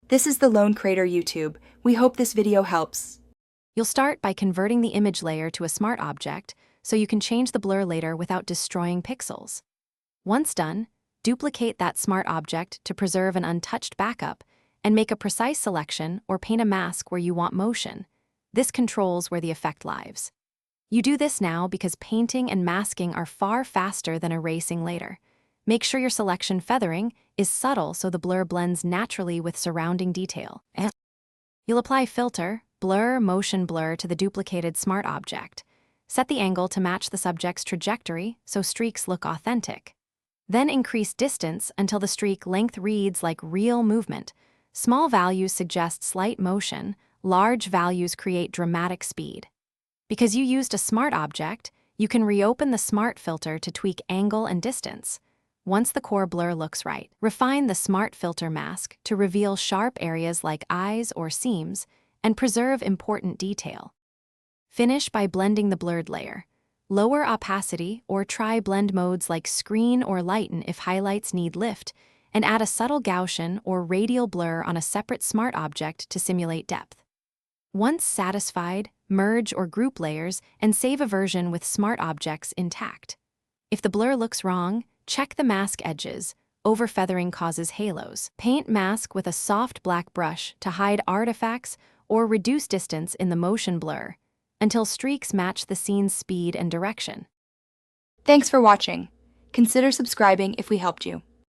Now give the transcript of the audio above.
This is the Lone Crater YouTube. We hope this video helps. You'll start by converting the image layer to a smart object so you can change the blur later without destroying pixels. Once done, duplicate that smart object to preserve an untouched backup and make a precise selection or paint a mask where you want motion. This controls where the effect lives. You do this now because painting and masking are far faster than erasing later. Make sure your selection feathering is subtle so the blur blends naturally with surrounding detail. You'll apply filter, blur, motion blur to the duplicated smart object. Set the angle to match the subject's trajectory so streaks look authentic. Then increase distance until the streak length reads like real movement. Small values suggest slight motion, large values create dramatic speed. Because you used a smart object, you can reopen the smart filter to tweak angle and distance. Once the core blur looks right, refine the smart filter mask to reveal sharp areas like eyes or seams and preserve important detail. Finish by blending the blurred layer. Lower opacity or try blend modes like screen or lighten if highlights need lift, and add a subtle Gaussian or radial blur on a separate smart object to simulate depth. Once satisfied, merge or group layers and save a version with smart objects intact. If the blur looks wrong, check the mask edges. Overfeathering causes halos. Paint mask with a soft black brush to hide artifacts or reduce distance in the motion blur until streaks match the scene's speed and direction. Thanks for watching. Consider subscribing if we helped you.